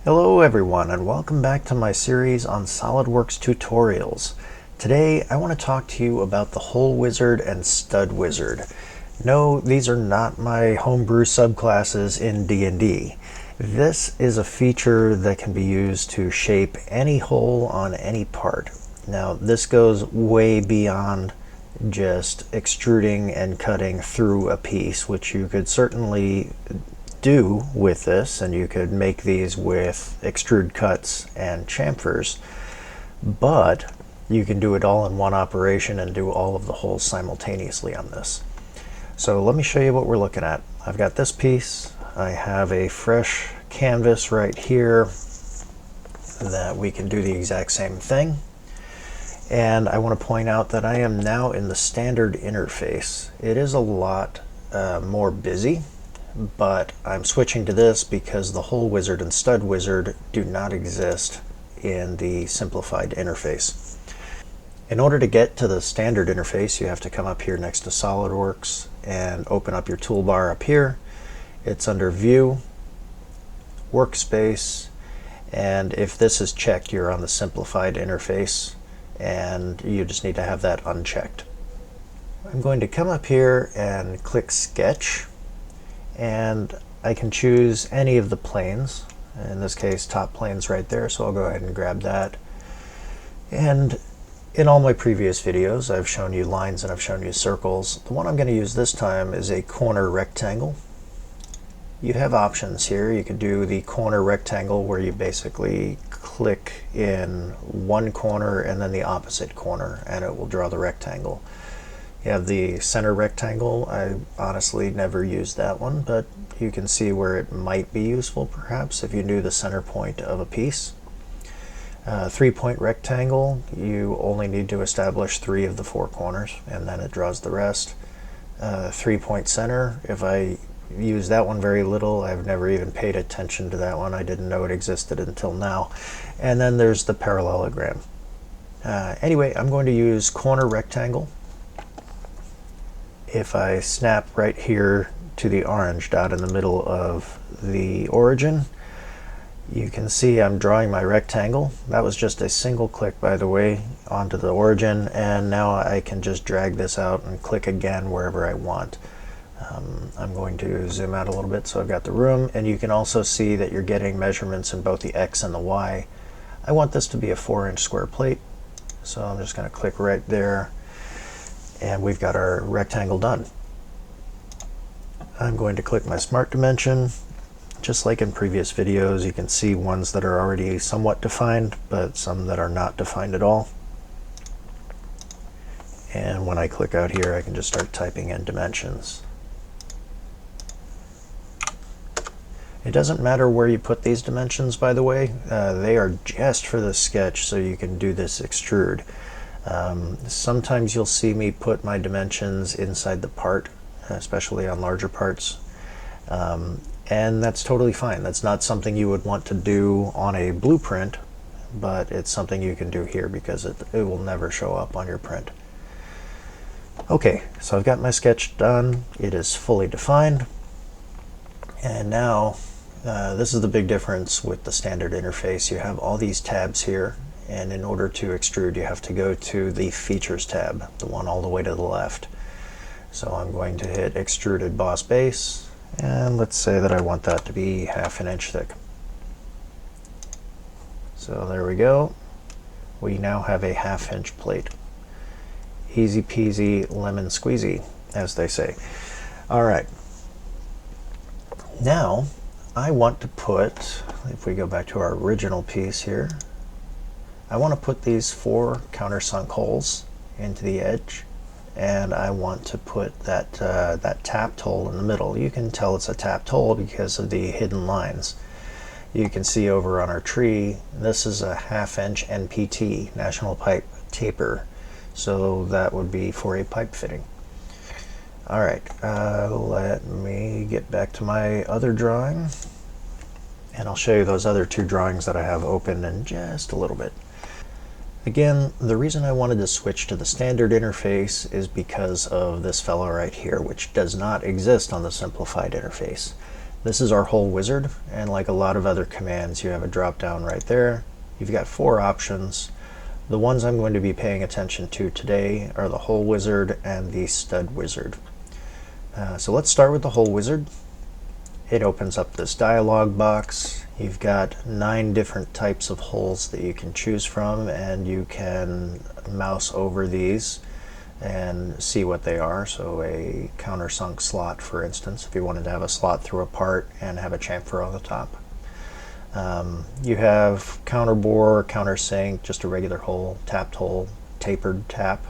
Hello everyone, and welcome back to my series on Solidworks tutorials. Today I want to talk to you about the hole wizard and stud wizard. No, these are not my homebrew subclasses in D&D. This is a feature that can be used to shape any hole on any part. Now this goes way beyond just extruding and cutting through a piece, which you could certainly do with this, and you could make these with extrude cuts and chamfers, but you can do it all in one operation and do all of the holes simultaneously on this. So let me show you what we're looking at. I've got this piece. I have a fresh canvas right here that we can do the exact same thing. And I want to point out that I am now in the standard interface. It is a lot more busy, but I'm switching to this because the hole wizard and stud wizard do not exist in the simplified interface. In order to get to the standard interface, you have to come up here next to Solidworks and open up your toolbar up here. It's under View, Workspace, and if this is checked, you're on the simplified interface, and you just need to have that unchecked. I'm going to come up here and click Sketch, and I can choose any of the planes. In this case, top plane's right there, so I'll go ahead and grab that. And in all my previous videos, I've shown you lines and I've shown you circles. The one I'm going to use this time is a corner rectangle. You have options here. You could do the corner rectangle where you basically click in one corner and then the opposite corner, and it will draw the rectangle. You have the center rectangle. I honestly never used that one, but you can see where it might be useful perhaps if you knew the center point of a piece. 3-point rectangle, you only need to establish 3 of the 4 corners and then it draws the rest. 3-point center, if I use that one very little, I've never even paid attention to that one. I didn't know it existed until now. And then there's the parallelogram. Anyway, I'm going to use corner rectangle. If I snap right here to the orange dot in the middle of the origin, you can see I'm drawing my rectangle. That was just a single click, by the way, onto the origin, and now I can just drag this out and click again wherever I want. I'm going to zoom out a little bit so I've got the room, and you can also see that you're getting measurements in both the X and the Y. I want this to be a 4-inch square plate, so I'm just going to click right there, and we've got our rectangle done. I'm going to click my smart dimension. Just like in previous videos, you can see ones that are already somewhat defined, but some that are not defined at all. And when I click out here, I can just start typing in dimensions. It doesn't matter where you put these dimensions, by the way. They are just for the sketch, so you can do this extrude. Sometimes you'll see me put my dimensions inside the part, especially on larger parts. And that's totally fine. That's not something you would want to do on a blueprint, but it's something you can do here because it will never show up on your print. Okay, so I've got my sketch done. It is fully defined. And now, this is the big difference with the standard interface. You have all these tabs here, and in order to extrude, you have to go to the Features tab, the one all the way to the left. So I'm going to hit Extruded Boss Base, and let's say that I want that to be 1/2 inch thick. So there we go. We now have a 1/2 inch plate. Easy peasy lemon squeezy, as they say. All right. Now I want to put, if we go back to our original piece here, I want to put these 4 countersunk holes into the edge, and I want to put that that tapped hole in the middle. You can tell it's a tapped hole because of the hidden lines. You can see over on our tree, this is a 1/2 inch NPT, National Pipe Taper, so that would be for a pipe fitting. All right, let me get back to my other drawing, and I'll show you those other 2 drawings that I have open in just a little bit. Again, the reason I wanted to switch to the standard interface is because of this fellow right here, which does not exist on the simplified interface. This is our hole wizard, and like a lot of other commands, you have a drop down right there. You've got 4 options. The ones I'm going to be paying attention to today are the hole wizard and the stud wizard. So let's start with the hole wizard. It opens up this dialog box. You've got 9 different types of holes that you can choose from, and you can mouse over these and see what they are. So a countersunk slot, for instance, if you wanted to have a slot through a part and have a chamfer on the top. You have counterbore, countersink, just a regular hole, tapped hole, tapered tap.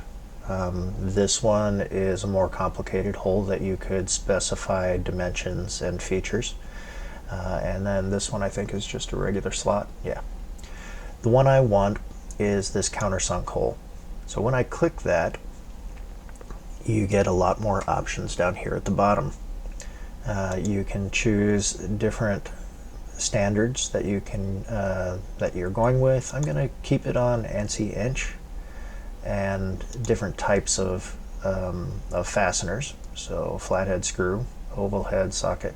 This one is a more complicated hole that you could specify dimensions and features. And then this one I think is just a regular slot. Yeah. The one I want is this countersunk hole. So when I click that, you get a lot more options down here at the bottom. You can choose different standards that you can that you're going with. I'm going to keep it on ANSI inch, and different types of fasteners. So flathead screw, oval head, socket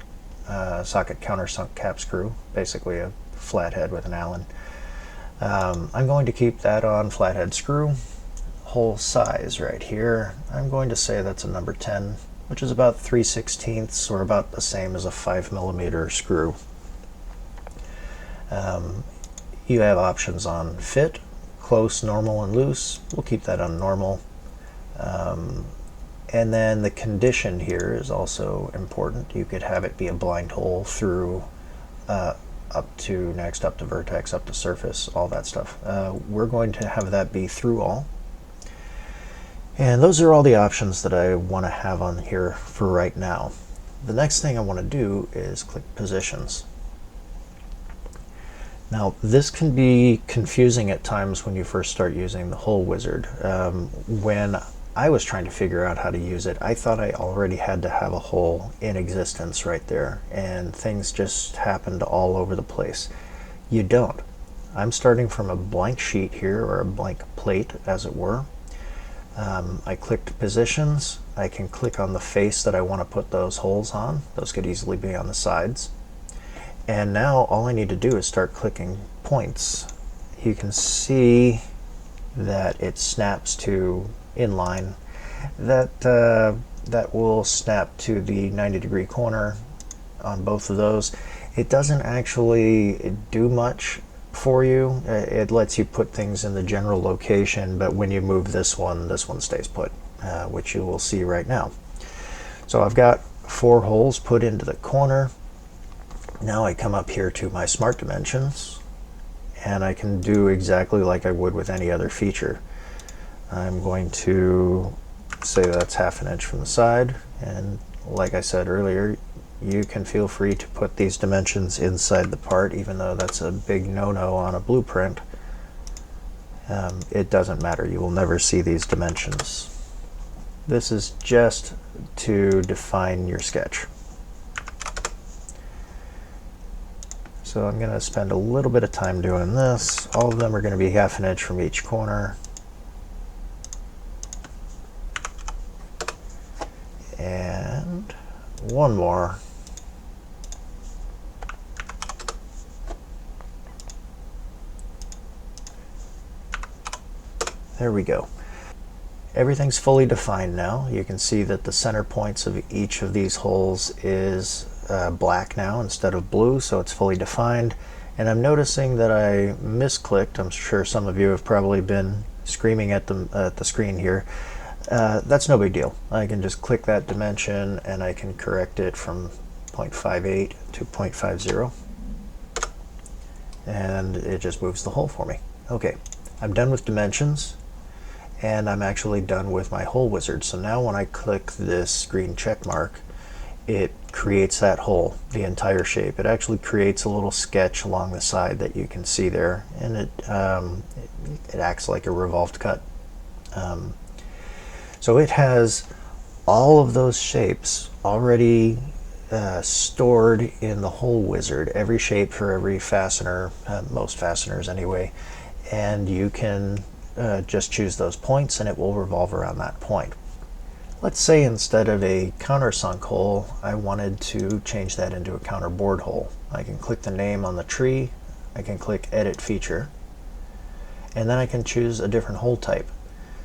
countersunk cap screw, basically a flathead with an Allen. I'm going to keep that on flathead screw. Hole size right here, I'm going to say that's a number 10, which is about 3/16 or about the same as a 5mm screw. You have options on fit, close, normal, and loose. We'll keep that on normal. And then the condition here is also important. You could have it be a blind hole through up to next, up to vertex, up to surface, all that stuff. We're going to have that be through all. And those are all the options that I want to have on here for right now. The next thing I want to do is click positions. Now this can be confusing at times when you first start using the hole wizard. When I was trying to figure out how to use it, I thought I already had to have a hole in existence right there, and things just happened all over the place. You don't. I'm starting from a blank sheet here, or a blank plate as it were. I clicked positions. I can click on the face that I want to put those holes on. Those could easily be on the sides. And now all I need to do is start clicking points. You can see that it snaps to inline. That will snap to the 90-degree corner on both of those. It doesn't actually do much for you. It lets you put things in the general location, but when you move this one stays put, which you will see right now. So I've got 4 holes put into the corner. Now I come up here to my smart dimensions, and I can do exactly like I would with any other feature. I'm going to say that's 1/2 inch from the side, and like I said earlier, you can feel free to put these dimensions inside the part, even though that's a big no-no on a blueprint. It doesn't matter. You will never see these dimensions. This is just to define your sketch. So I'm going to spend a little bit of time doing this. All of them are going to be 1/2 inch from each corner. And one more. There we go. Everything's fully defined now. You can see that the center points of each of these holes is black now instead of blue, so it's fully defined. And I'm noticing that I misclicked. I'm sure some of you have probably been screaming at the screen here. That's no big deal. I can just click that dimension and I can correct it from 0.58 to 0.50, and it just moves the hole for me. Okay, I'm done with dimensions, and I'm actually done with my hole wizard. So now when I click this green check mark, it creates that hole, the entire shape. It actually creates a little sketch along the side that you can see there, and it acts like a revolved cut. So it has all of those shapes already stored in the hole wizard, every shape for every fastener, most fasteners anyway, and you can just choose those points and it will revolve around that point. Let's say instead of a countersunk hole, I wanted to change that into a counterbored hole. I can click the name on the tree, I can click Edit Feature, and then I can choose a different hole type.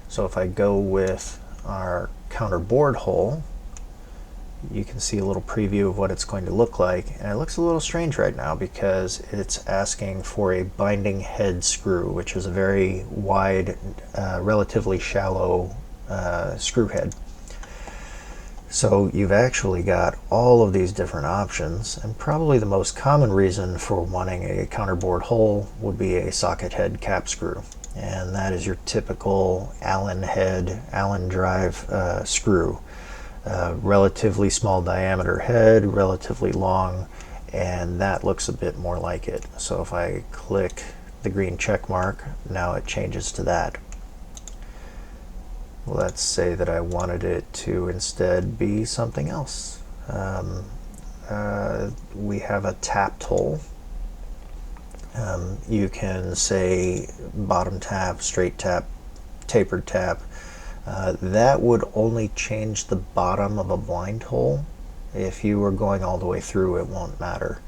So if I go with our counterbored hole, you can see a little preview of what it's going to look like, and it looks a little strange right now because it's asking for a binding head screw, which is a very wide, relatively shallow screw head. So you've actually got all of these different options, and probably the most common reason for wanting a counterbored hole would be a socket head cap screw, and that is your typical Allen head, Allen drive screw. Relatively small diameter head, relatively long, and that looks a bit more like it. So if I click the green check mark, now it changes to that. Let's say that I wanted it to instead be something else. We have a tapped hole. You can say bottom tap, straight tap, tapered tap. That would only change the bottom of a blind hole. If you were going all the way through, it won't matter.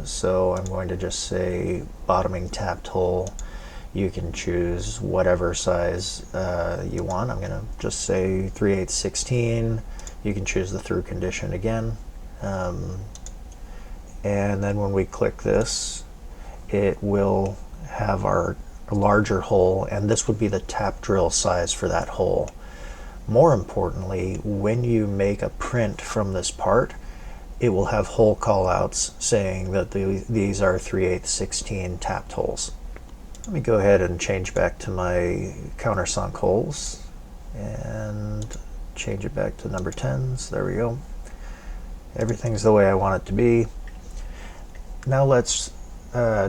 So I'm going to just say bottoming tapped hole. You can choose whatever size you want. I'm going to just say 3/8 16. You can choose the through condition again. And then when we click this, it will have our larger hole, and this would be the tap drill size for that hole. More importantly, when you make a print from this part, it will have hole callouts saying that these are 3/8 16 tapped holes. Let me go ahead and change back to my countersunk holes and change it back to number 10s. There we go. Everything's the way I want it to be. Now let's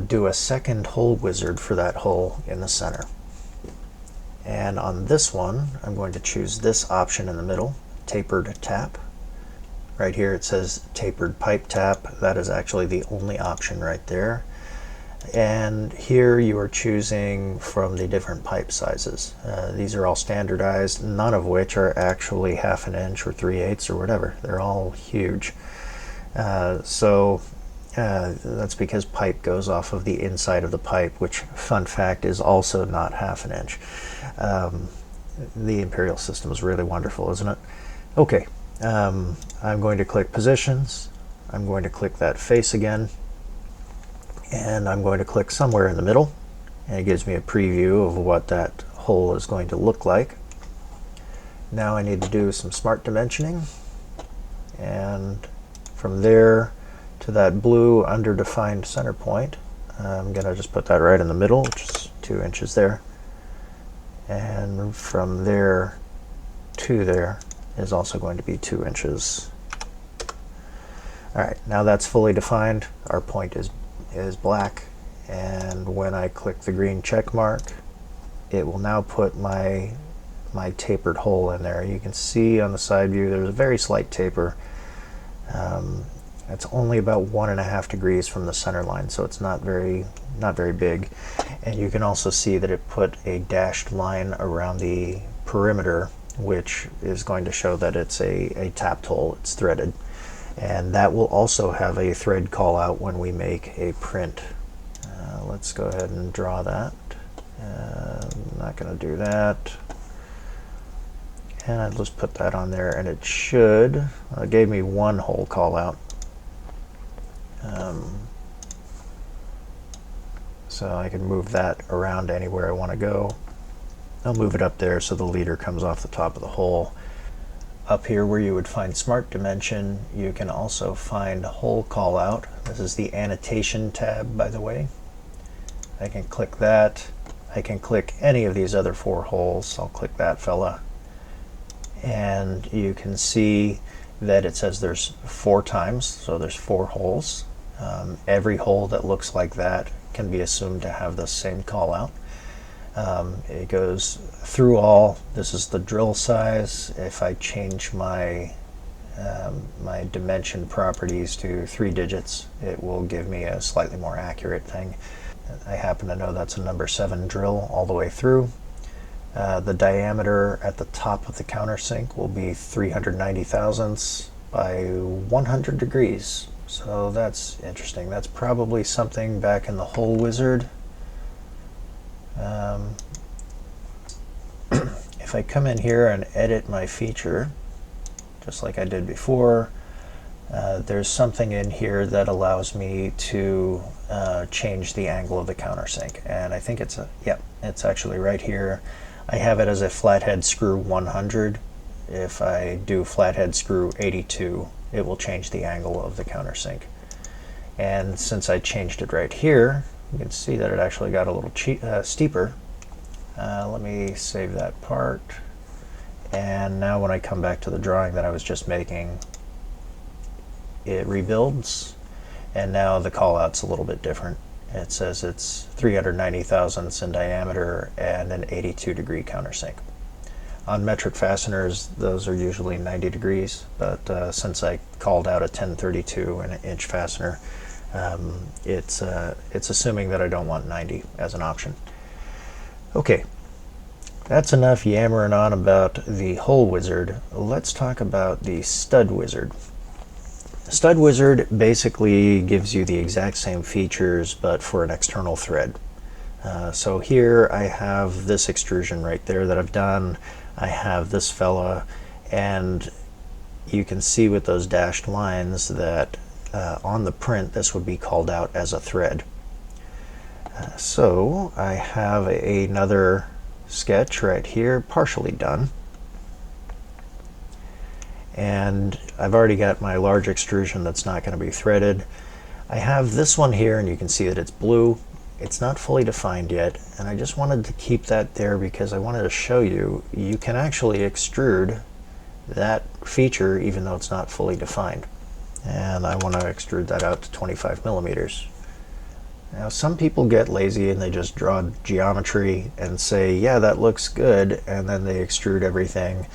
do a second hole wizard for that hole in the center. And on this one, I'm going to choose this option in the middle, tapered tap. Right here it says tapered pipe tap. That is actually the only option right there. And here you are choosing from the different pipe sizes. These are all standardized, none of which are actually 1/2 inch or 3/8 or whatever. They're all huge. That's because pipe goes off of the inside of the pipe, which, fun fact, is also not 1/2 inch. The imperial system is really wonderful, isn't it? Okay, I'm going to click positions. I'm going to click that face again, and I'm going to click somewhere in the middle, and it gives me a preview of what that hole is going to look like. Now I need to do some smart dimensioning, and from there to that blue underdefined center point, I'm going to just put that right in the middle, which is 2 inches there, and from there to there is also going to be 2 inches. Alright, now that's fully defined. Our point is black, and when I click the green check mark, it will now put my tapered hole in there. You can see on the side view there's a very slight taper. It's only about 1.5 degrees from the center line, so it's not very big. And you can also see that it put a dashed line around the perimeter, which is going to show that it's a tapped hole. It's threaded. And that will also have a thread call out when we make a print. Let's go ahead and draw that. I'm not going to do that. And I'll just put that on there, and it should, it gave me one hole call out. So I can move that around anywhere I want to go. I'll move it up there so the leader comes off the top of the hole. Up here where you would find Smart Dimension, you can also find Hole Callout. This is the annotation tab, by the way. I can click that. I can click any of these other 4 holes. I'll click that fella. And you can see that it says there's 4 times, so there's 4 holes. Every hole that looks like that can be assumed to have the same call out. It goes through all. This is the drill size. If I change my my dimension properties to 3 digits, it will give me a slightly more accurate thing. I happen to know that's a number 7 drill all the way through. The diameter at the top of the countersink will be 390 thousandths by 100 degrees. So that's interesting. That's probably something back in the hole wizard. If I come in here and edit my feature, just like I did before, there's something in here that allows me to change the angle of the countersink. And I think it's it's actually right here. I have it as a flathead screw 100. If I do flathead screw 82, it will change the angle of the countersink. And since I changed it right here, you can see that it actually got a little steeper. Let me save that part. And now when I come back to the drawing that I was just making, it rebuilds, and now the callout's a little bit different. It says it's 390 thousandths in diameter and an 82 degree countersink. On metric fasteners, those are usually 90 degrees, but since I called out a 1032 and an inch fastener, it's assuming that I don't want 90 as an option. Okay, that's enough yammering on about the hole wizard. Let's talk about the stud wizard. Stud wizard basically gives you the exact same features but for an external thread. So here I have this extrusion right there that I've done. I have this fella, and you can see with those dashed lines that on the print this would be called out as a thread. So I have another sketch right here, partially done. And I've already got my large extrusion that's not going to be threaded. I have this one here, and you can see that it's blue. It's not fully defined yet, and I just wanted to keep that there because I wanted to show you you can actually extrude that feature even though it's not fully defined. And I want to extrude that out to 25 millimeters. Now some people get lazy and they just draw geometry and say, yeah, that looks good, and then they extrude everything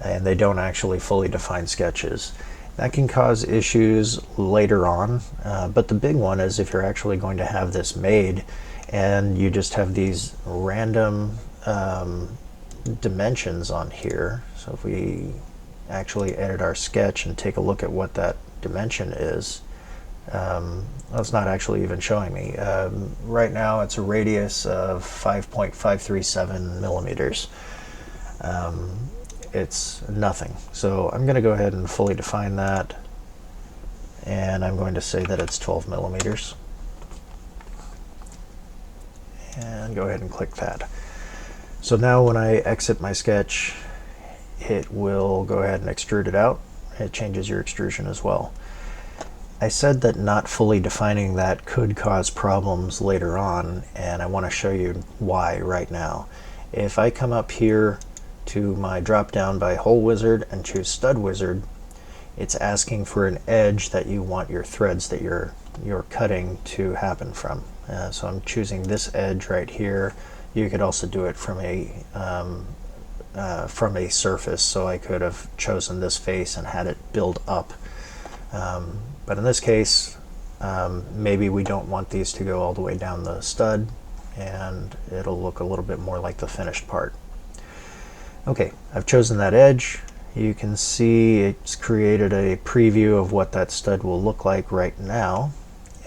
and they don't actually fully define sketches. That can cause issues later on, but the big one is if you're actually going to have this made and you just have these random dimensions on here. So if we actually edit our sketch and take a look at what that dimension is, that's not actually even showing me. Right now it's a radius of 5.537 millimeters. It's nothing. So I'm going to go ahead and fully define that, and I'm going to say that it's 12 millimeters. And go ahead and click that. So now when I exit my sketch, it will go ahead and extrude it out. It changes your extrusion as well. I said that not fully defining that could cause problems later on, and I want to show you why right now. If I come up here to my drop down by hole wizard and choose stud wizard, it's asking for an edge that you want your threads that you're cutting to happen from. So I'm choosing this edge right here. You could also do it from a surface, so I could have chosen this face and had it build up. But in this case, maybe we don't want these to go all the way down the stud, and it'll look a little bit more like the finished part. Okay, I've chosen that edge. You can see it's created a preview of what that stud will look like right now.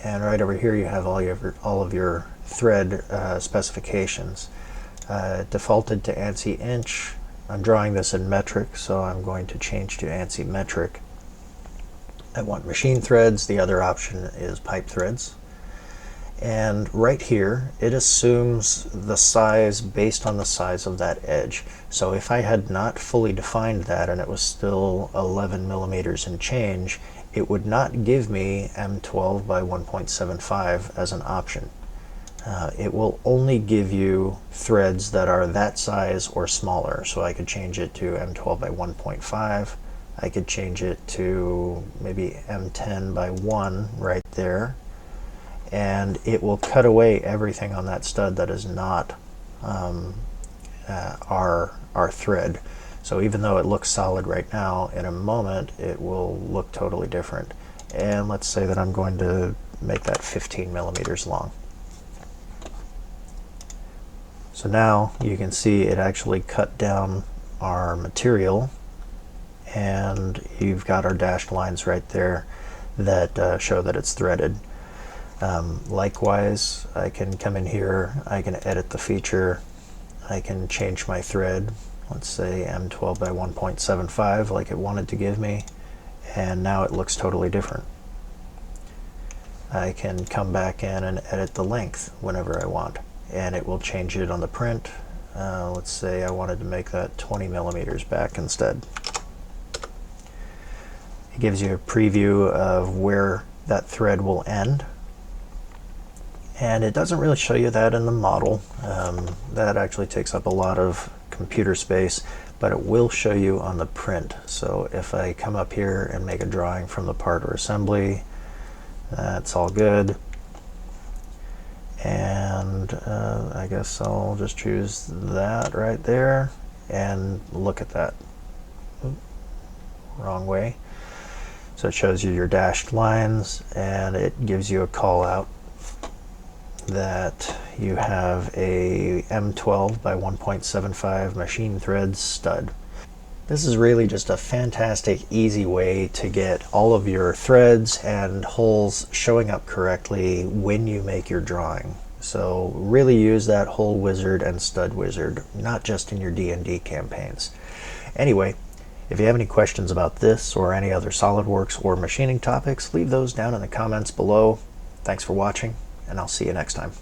And right over here you have all of your thread specifications. Defaulted to ANSI inch. I'm drawing this in metric, so I'm going to change to ANSI metric. I want machine threads. The other option is pipe threads. And right here, it assumes the size based on the size of that edge. So if I had not fully defined that and it was still 11 millimeters and change, it would not give me M12 by 1.75 as an option. It will only give you threads that are that size or smaller. So I could change it to M12 by 1.5. I could change it to maybe M10 by 1 right there. And it will cut away everything on that stud that is not our thread. So even though it looks solid right now, in a moment it will look totally different. And let's say that I'm going to make that 15 millimeters long. So now you can see it actually cut down our material, and you've got our dashed lines right there that show that it's threaded. Likewise, I can come in here, I can edit the feature, I can change my thread, let's say M12 by 1.75 like it wanted to give me, and now it looks totally different. I can come back in and edit the length whenever I want, and it will change it on the print. Let's say I wanted to make that 20 millimeters back instead. It gives you a preview of where that thread will end, and it doesn't really show you that in the model. That actually takes up a lot of computer space, but it will show you on the print. So if I come up here and make a drawing from the part or assembly, that's all good. And I guess I'll just choose that right there and look at that. Oop, wrong way. So it shows you your dashed lines, and it gives you a call out that you have a M12 by 1.75 machine thread stud. This is really just a fantastic, easy way to get all of your threads and holes showing up correctly when you make your drawing. So really use that hole wizard and stud wizard, not just in your D&D campaigns. Anyway, if you have any questions about this or any other SolidWorks or machining topics, leave those down in the comments below. Thanks for watching, and I'll see you next time.